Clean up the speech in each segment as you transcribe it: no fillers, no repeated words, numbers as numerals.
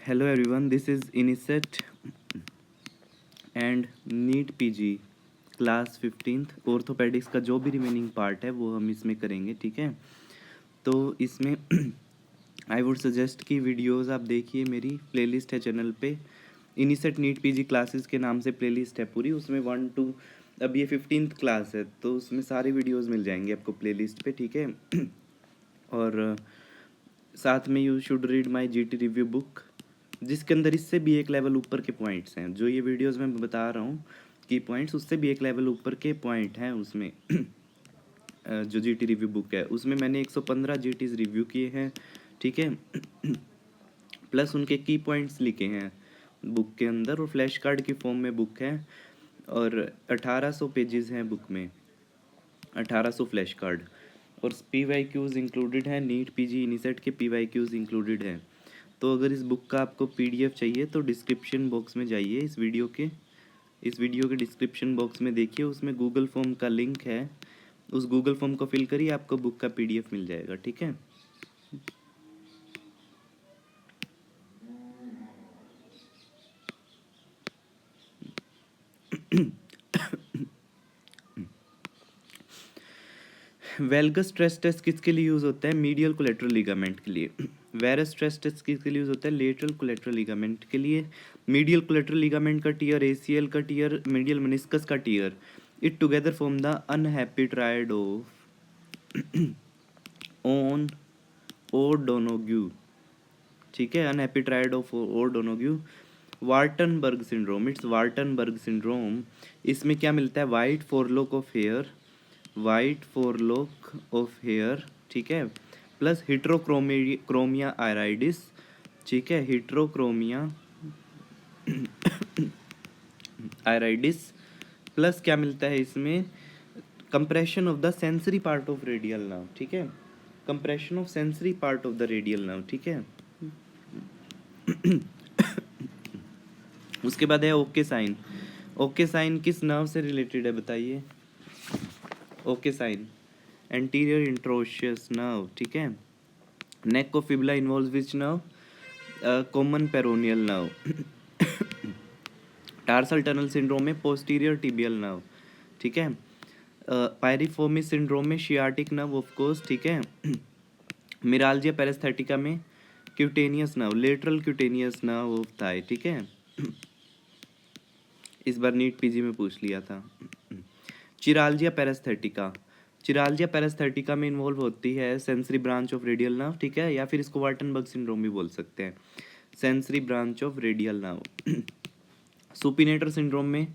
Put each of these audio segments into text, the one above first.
Hello everyone, this is Iniset and NEET PG class 15th orthopaedics का जो भी remaining part है वो हम इसमें करेंगे, ठीक है। तो इसमें आई वुड सजेस्ट कि वीडियोस आप देखिए, मेरी प्लेलिस्ट है चैनल पे, इनिसेट नीट पीजी क्लासेस के नाम से प्लेलिस्ट है पूरी, उसमें 1 to अब ये 15th क्लास है तो उसमें सारे वीडियोस मिल जाएंगे आपको प्लेलिस्ट पे, ठीक है। और साथ में you should read my GT review book, जिसके अंदर इससे भी एक लेवल ऊपर के पॉइंट्स हैं। जो ये वीडियोस में बता रहा हूँ की पॉइंट्स, उससे भी एक लेवल ऊपर के पॉइंट हैं उसमें। जो जीटी रिव्यू बुक है उसमें मैंने 115 जीटीज रिव्यू किए हैं, ठीक है। प्लस उनके की पॉइंट्स लिखे हैं बुक के अंदर, और फ्लैश कार्ड की फॉर्म में बुक है, और 1800 पेजेस हैं बुक में, 1800 फ्लैश कार्ड, और पी वाई क्यूज़ इंक्लूडेड है। नीट पीजी इनिसेट के पी वाई क्यूज़ इंक्लूडेड है। तो अगर इस बुक का आपको पीडीएफ चाहिए तो डिस्क्रिप्शन बॉक्स में जाइए, इस वीडियो के डिस्क्रिप्शन बॉक्स में देखिए, उसमें गूगल फॉर्म का लिंक है, उस गूगल फॉर्म को फिल करिए, आपको बुक का पीडीएफ मिल जाएगा, ठीक है। वेल्गस स्ट्रेस टेस्ट किसके लिए यूज़ होता है? मीडियल कोलेटरल लिगामेंट के लिए। वेरस स्ट्रेस टेस्ट किसके लिए यूज़ होता है? लेटरल कोलेटरल लिगामेंट के लिए। मीडियल कोलेटरल लिगामेंट का टियर, एसीएल का टियर, मीडियल मेनिस्कस का tear, it together form the unhappy triad of on O'Donoghue, ठीक है, unhappy triad of O'Donoghue. Waardenburg syndrome, it's Waardenburg syndrome. इसमें क्या मिलता है? White forelock of hair, white forelock of hair, ठीक है, प्लस हिट्रोक्रोमिया आयराइडिस, ठीक है, हिट्रोक्रोमिया आयराइडिस, प्लस क्या मिलता है इसमें? Compression of the sensory part of radial nerve, ठीक है, compression of sensory part of the radial nerve, ठीक है। उसके बाद है ओके साइन। ओके साइन किस नर्व से रिलेटेड है बताइए? Okay sign anterior interosseous nerve, ठीक है। Neck of fibula involves which nerve? Common peroneal nerve. Tarsal tunnel syndrome में पोस्टीरियर टिबियल नर्व, ठीक है। पायरिफोर्मिस सिंड्रोम में शियाटिक नर्व ऑफ कोर्स, ठीक है। मिरालजिया पेरेस्थेटिका में cutaneous nerve, lateral cutaneous nerve of thigh, ठीक है। इस बार नीट पीजी में पूछ लिया था। चिरालजिया पेरेस्थेटिका, चिरालजिया पेरेस्थेटिका में इन्वॉल्व होती है sensory branch of radial nerve, ठीक है, या फिर इसको वार्टनबर्ग सिंड्रोम भी बोल सकते हैं, sensory branch of radial nerve. Supinator syndrome में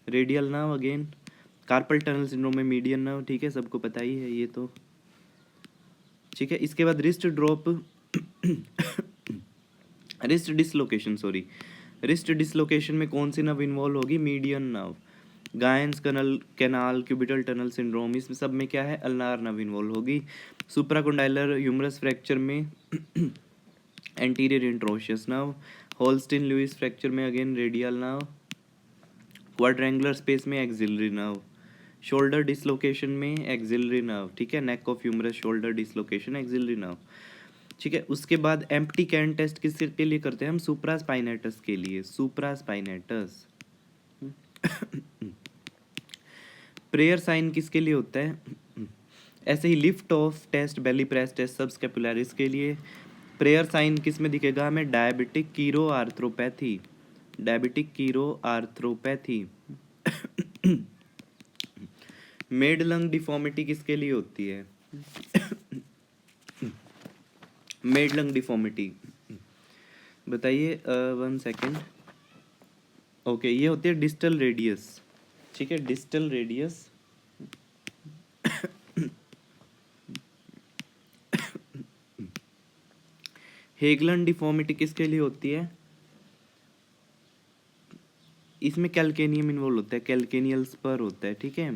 radial nerve again, carpal tunnel syndrome में मीडियन नर्व, ठीक है, सबको पता ही है ये तो, ठीक है। इसके बाद wrist drop, wrist dislocation, sorry, wrist dislocation में कौन सी नर्व इन्वॉल्व होगी? Median nerve. Guyon's canal cubital tunnel syndrome, इसमें सब में क्या है? अल्नार नर्व इन्वॉल्व होगी। सुप्राकोंडाइलर ह्यूमरस फ्रैक्चर में anterior interosseous nerve. Holstein Lewis fracture में again radial nerve. Quadrangular space में एक्सिलरी नर्व। शोल्डर डिसलोकेशन में एक्सिलरी नर्व, ठीक है, neck of humerus shoulder dislocation axillary nerve, ठीक है। उसके बाद एम्प्टी कैन टेस्ट किसके लिए करते हैं हम? सुप्रास्पाइनेटस के लिए, सुप्रास्पाइनेटस। प्रेयर साइन किसके लिए होता है? ऐसे ही लिफ्ट ऑफ टेस्ट, बेली प्रेस टेस्ट, सब स्केपुलरिस के लिए। प्रेयर साइन किस में दिखेगा हमें? Diabetic कीरो arthropathy, diabetic कीरो arthropathy. Made lung deformity किसके लिए होती है? मेड लंग डिफॉर्मिटी बताइए, 1 सेकेंड। ओके, ये होती है डिस्टल रेडियस, ठीक है, डिस्टल रेडियस। हेगलन डिफॉर्मिटी किसके लिए होती है? इसमें कैल्केनियम इन्वॉल्व होता है, कैल्केनियल स्पर होता है, ठीक है।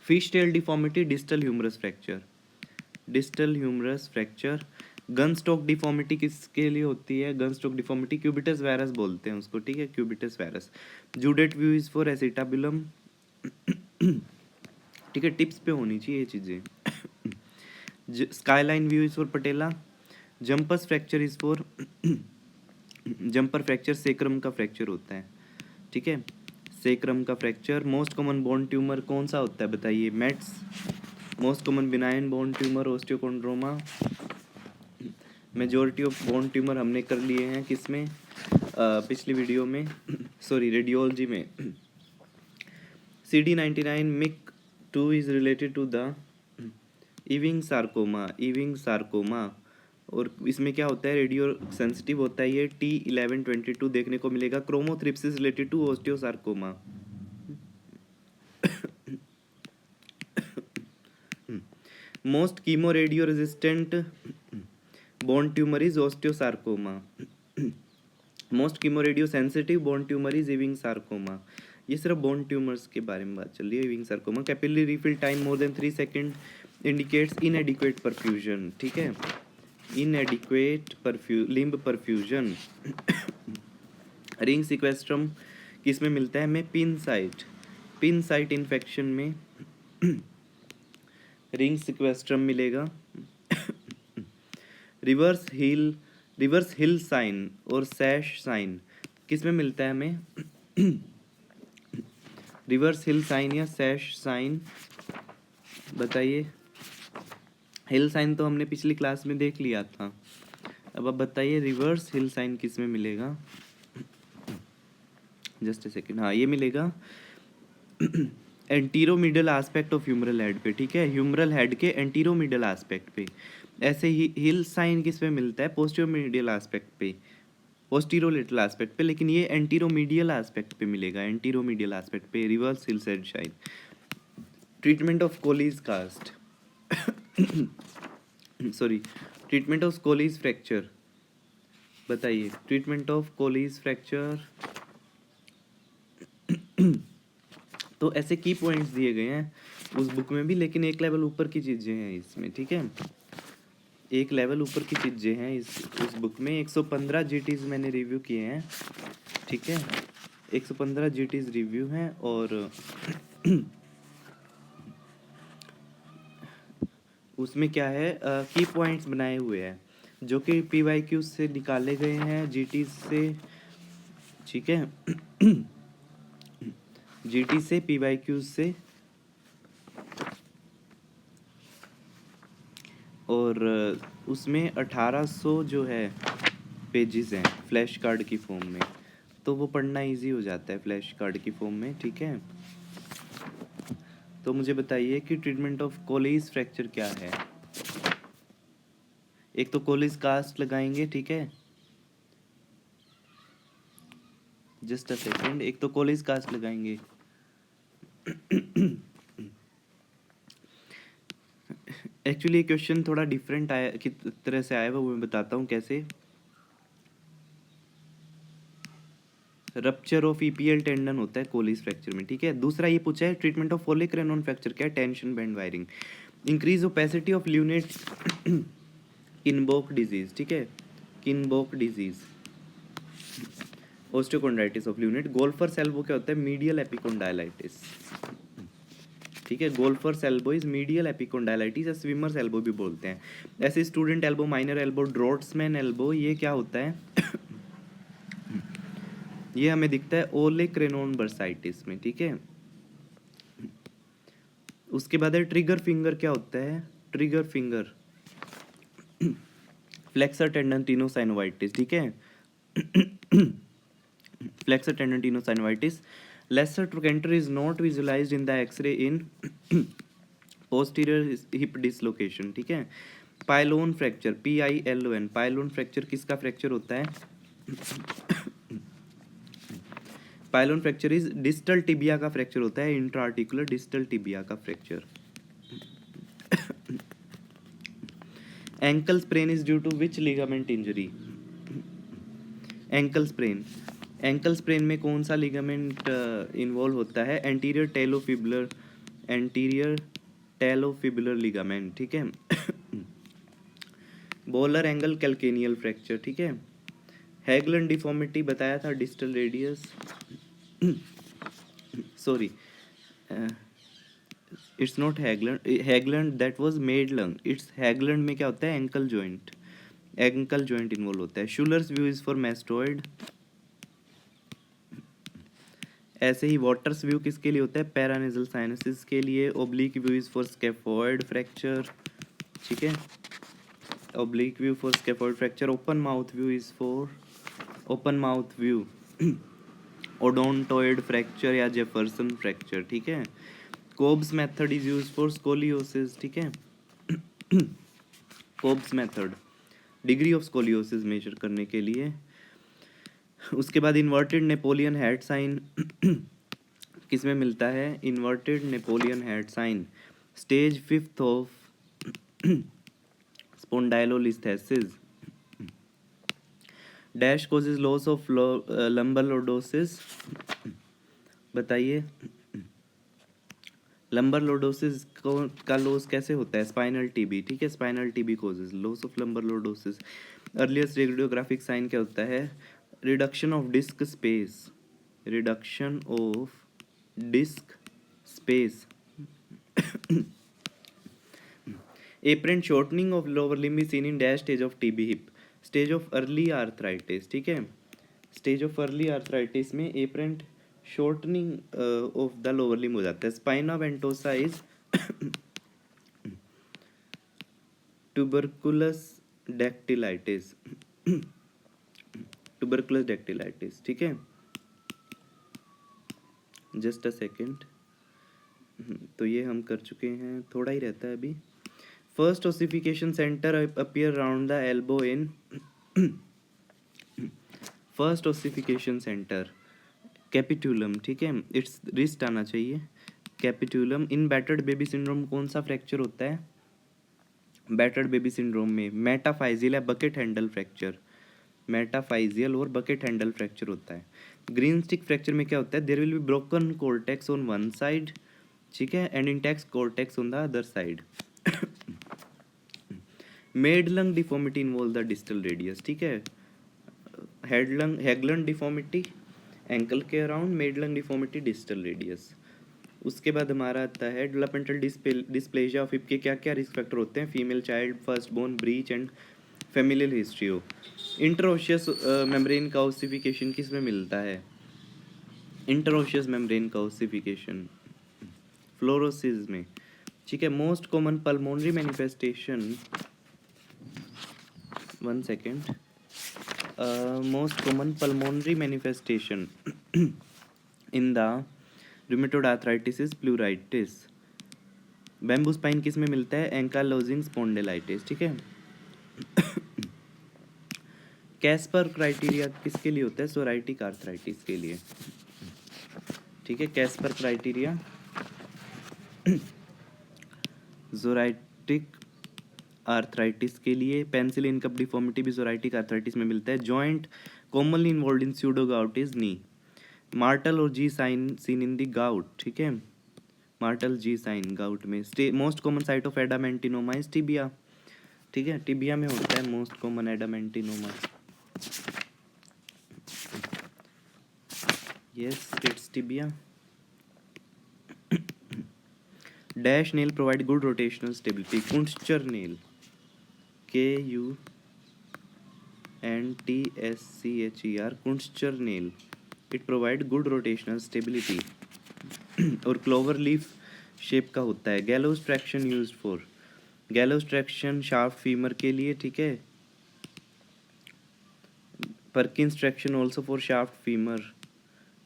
Fish tail deformity, distal humerus fracture, distal humerus fracture. Gun stock deformity किसके लिए होती है? Gun stock deformity cubitus varus बोलते हैं उसको, ठीक है, cubitus varus. Judet view is for acetabulum, ठीक है, टिप्स पे होनी चाहिए ये चीज़ें। Skyline view is for patella. Jumper's fracture is for jumper fracture sacrum का फ्रैक्चर होता है, ठीक है, सेक्रम का fracture. Most common bone tumour कौन सा होता है बताइए, mates. Most common benign bone tumour osteochondroma. Majority of bone tumour हमने कर लिए हैं किसमें, पिछली वीडियो में सॉरी रेडियोलॉजी में। CD99 MIC 2 is related to the Ewing sarcoma, Ewing sarcoma. और इसमें क्या होता है, रेडियो सेंसिटिव होता है ये। T1122 देखने को मिलेगा। Chromothripsis related to osteosarcoma. Most chemo radio resistant bone tumour is osteosarcoma. Most chemo radio sensitive bone tumour is Ewing sarcoma. ये सिर्फ बोन ट्यूमर्स के बारे में बात चल रही है। Ewing sarcoma. Capillary refill time more than 3 second indicates inadequate perfusion, ठीक है, inadequate limb perfusion. Ring sequestrum किस में मिलता है हमें, पिन साइट इन्फेक्शन में रिंग सिक्वेस्ट्रम मिलेगा। रिवर्स हिल साइन और सैश साइन किस में मिलता है हमें, रिवर्स हिल साइन या सैश साइन बताइए। हिल साइन तो हमने पिछली क्लास में देख लिया था। अब आप बताइए रिवर्स हिल साइन किस में मिलेगा, जस्ट ए सेकेंड। हाँ, ये मिलेगा anteromedial aspect of humeral head पे, ठीक है, ह्यूमरल हेड के एंटीरोमीडियल एस्पेक्ट पे। ऐसे ही हिल साइन किस पे मिलता है, पोस्टीरोमीडियल एस्पेक्ट पे, पोस्टीरोलेटरल एस्पेक्ट पे, लेकिन ये एंटीरोमीडियल एस्पेक्ट पे मिलेगा, एंटीरोमीडियल एस्पेक्ट पे reverse hill sign. Treatment of Colles cast sorry treatment of Colles fracture बताइए, ट्रीटमेंट ऑफ कोलीज फ्रैक्चर। तो ऐसे की पॉइंट्स दिए गए हैं उस बुक में भी, लेकिन एक लेवल ऊपर की चीज़ें हैं इसमें, ठीक है, एक लेवल ऊपर की चीज़ें हैं उस बुक में। 115 GTs मैंने रिव्यू किए हैं, ठीक है, 115 GTs रिव्यू हैं। और उसमें क्या है, की पॉइंट्स बनाए हुए हैं जो कि PYQ से निकाले गए हैं, GT से, ठीक है GT से, PYQ से। और उसमें 1800 जो है पेजेस हैं फ्लैश कार्ड की फॉर्म में, तो वो पढ़ना इजी हो जाता है फ्लैश कार्ड की फॉर्म में, ठीक है। तो मुझे बताइए कि ट्रीटमेंट ऑफ कोलीज फ्रैक्चर क्या है। एक तो कोलीज कास्ट लगाएंगे, ठीक है, जस्ट अ सेकेंड, एक तो कोलीज कास्ट लगाएंगे। एक्चुअली ये क्वेश्चन थोड़ा डिफरेंट आया, किस तरह से आया वो मैं बताता हूँ कैसे। रप्चर ऑफ EPL टेंडन होता है कोलीज फ्रैक्चर में, ठीक है। दूसरा ये पूछा है treatment of olecranon fracture क्या है, tension band wiring. Increase opacity of lunate Kienbock disease, ठीक है, Kienbock disease. Osteochondritis of lunate. Golfer's elbow क्या होता है, मीडियल एपिकोंडाइलाइटिस, ठीक है, golfer's elbow is medial epicondylitis या स्विमर्स एल्बो भी बोलते हैं। ऐसे student elbow, miner elbow, draughtsman elbow, ये क्या होता है ये हमें दिखता है ओलेक रेनॉन बर्साइटिस में, ठीक है। उसके बाद है ट्रिगर फिंगर, क्या होता है trigger finger, flexor tendon tenosynovitis, ठीक है flexor tendon tenosynovitis. Lesser trochanter is not visualized in the x-ray in posterior hip dislocation, ठीक है। Pilon fracture, PILON, pilon fracture किसका फ्रैक्चर होता है, pilon fracture is distal tibia का fracture होता है, इंट्राआर्टिकुलर डिस्टल टिबिया का fracture. Ankle sprain is due to which ligament injury, ankle sprain, ankle sprain में कौन सा लिगामेंट इन्वॉल्व होता है, एंटीरियर टेलोफिबुलर, एंटीरियर टेलोफिबुलर लिगामेंट, ठीक है। बॉलर एंगल कैल्केनियल फ्रैक्चर, ठीक है। हैगलन डिफॉर्मिटी बताया था, distal radius sorry it's not Haglund, Haglund that was Madelung, it's Haglund में क्या होता है ankle joint, ankle joint involve होता है। Schuller's view is for mastoid. ऐसे ही वाटर्स व्यू किसके लिए होता है? पैरानेजल साइनसिस के लिए। Oblique view is for scaphoid fracture, ठीक है, oblique view for scaphoid fracture. Open mouth view is for open mouth view odontoid fracture या जेफरसन फ्रैक्चर, ठीक है। Cobb's method is use for scoliosis, ठीक है। Cobb's method degree of scoliosis measure करने के लिए। उसके बाद इन्वर्टेड नेपोलियन हेड साइन किस में मिलता है? Inverted Napoleon head sign stage 5th of spondylolisthesis. Dash causes loss of lumbar lordosis, बताइए लंबर लोडोसिस का लॉस कैसे होता है? स्पाइनल टीबी, ठीक है, spinal TB causes loss of lumbar lordosis. Earliest radiographic sign क्या होता है? Reduction of disc space, reduction of disc space. Apparent shortening of lower limb is seen in dash stage of TB hip, stage of early arthritis, ठीक है। Stage of early arthritis में apparent shortening of the lower limb हो जाता है। Spina वेंटोसा is tuberculous डैक्टिलाइटिस, tuberculous डैक्टिलाइटिस, ठीक है। Just a second, तो ये हम कर चुके हैं, थोड़ा ही रहता है अभी। First ossification centre appear around the elbow in first ossification centre capitulum, ठीक है, इट्स रिस्ट आना चाहिए capitulum. In battered baby syndrome कौन सा फ्रैक्चर होता है? बैटर्ड बेबी सिंड्रोम में मेटाफाइजियल या बकेट हैंडल फ्रैक्चर, मेटाफाइजियल और बकेट हैंडल फ्रैक्चर होता है। ग्रीन स्टिक फ्रैक्चर में क्या होता है? There will be broken cortex on one side, ठीक है, and intact cortex on the other side. Made lung deformity involve the distal radius, ठीक है। हैगलन डिफॉर्मिटी एंकल के around, made lung deformity distal radius. उसके बाद हमारा आता है डेवलपमेंटल डिस्प्लेजिया ऑफ हिप के क्या क्या रिस्क फैक्टर होते हैं? Female child, first born, breech and familial history हो। इंटरओशियस मेम्ब्रेन का ओसिफिकेशन किस में मिलता है? इंटरओशियस मेम्ब्रेन का ओसिफिकेशन फ्लोरोसिस में, ठीक है। Most common pulmonary manifestation, one second, most common pulmonary manifestation in the rheumatoid arthritis is pleuritis. Bamboo spine किस में मिलता है? एंकालोजिंग स्पॉन्डिलाइटिस, ठीक है। कैस्पर क्राइटेरिया किसके लिए होता है? सोराइटिक आर्थराइटिस के लिए, ठीक है। कैस्पर क्राइटेरिया जोराइटिक आर्थराइटिस के लिए। पेंसिलिन कप डिफॉर्मिटी भी जोराइटिक आर्थराइटिस में मिलता है। Joint commonly involve in pseudogout is knee. Martel और G sign seen in the gout, ठीक है, मार्टल जी साइन गाउट में। Most common site of adamantinoma is tibia, ठीक है, टिबिया में होता है most common adamantinoma. Yes, it's tibia. Dash nail provide good rotational stability. Kuntscher nail, KUNTSCHER, Kuntscher nail, it provide good rotational stability. और clover leaf shape का होता है। Gallows traction used for, gallows traction sharp femur के लिए, ठीक है। Perkins traction also for sharp femur.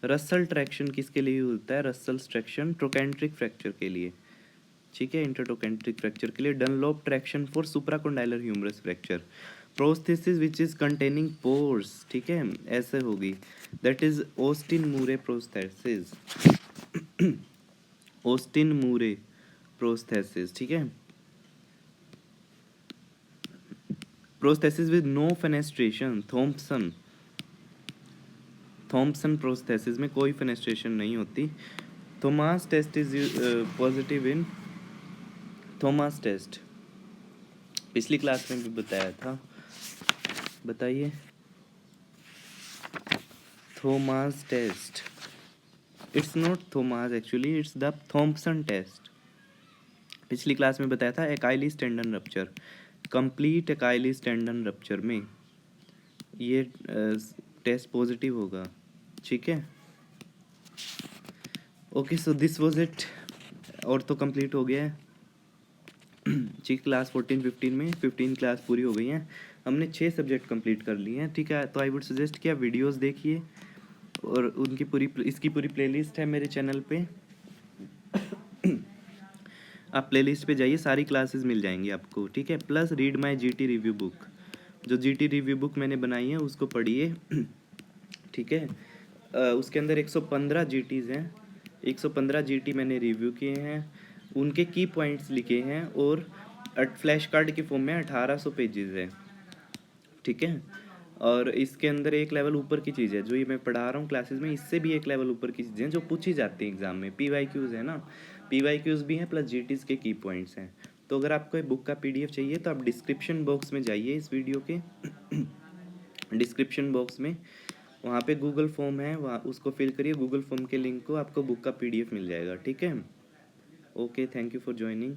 Russell traction किसके लिए होता है? रसल ट्रैक्शन ट्रोकेंट्रिक फ्रैक्चर के लिए, ठीक है, इंटरट्रोकेंट्रिक फ्रैक्चर के लिए। Dunlop traction for supracondylar humerus fracture. Prosthesis which is containing pores, ठीक है, ऐसे होगी, that is Austin Moore prosthesis, Austin Moore prosthesis, ठीक है। Prosthesis with no fenestration, Thompson prosthesis में कोई फेनेस्ट्रेशन नहीं होती। Thomas test is positive in Thomas test, पिछली क्लास में भी बताया था, बताइए। Thomas test, it's not Thomas actually, it's the Thompson test. पिछली क्लास में बताया था एकाइलिस tendon rupture. Complete Achilles tendon rupture में ये टेस्ट पॉजिटिव होगा, ठीक है। Okay, so this was it. और तो कंप्लीट हो गया है ठीक। क्लास 14-15 में 15 क्लास पूरी हो गई हैं, हमने 6 सब्जेक्ट कंप्लीट कर लिए हैं, ठीक है। तो आई वुड सजेस्ट कि आप वीडियोस देखिए और उनकी इसकी पूरी प्लेलिस्ट है मेरे चैनल पे आप प्लेलिस्ट पे जाइए, सारी क्लासेस मिल जाएंगी आपको, ठीक है। Plus read my GT review book, जो जीटी रिव्यू बुक मैंने बनाई है उसको पढ़िए ठीक है। उसके अंदर 115 जीटीज़ हैं, 115 जीटी मैंने रिव्यू किए हैं, उनके की पॉइंट्स लिखे हैं और फ्लैश कार्ड के फॉर्म में 1800 पेजेस है, ठीक है। और इसके अंदर एक लेवल ऊपर की चीज़ है जो ये मैं पढ़ा रहा हूँ क्लासेस में, इससे भी एक लेवल ऊपर की चीज़ें जो पूछी जाती हैं एग्जाम में, PYQs है ना, PYQs भी हैं प्लस GTs के की पॉइंट्स हैं। तो अगर आपको बुक का PDF चाहिए तो आप डिस्क्रिप्शन बॉक्स में जाइए इस वीडियो के डिस्क्रिप्शन बॉक्स में, वहाँ पे गूगल फॉर्म है, वहाँ उसको फिल करिए, गूगल फॉर्म के लिंक को आपको बुक का PDF मिल जाएगा, ठीक है। Okay, thank you for joining.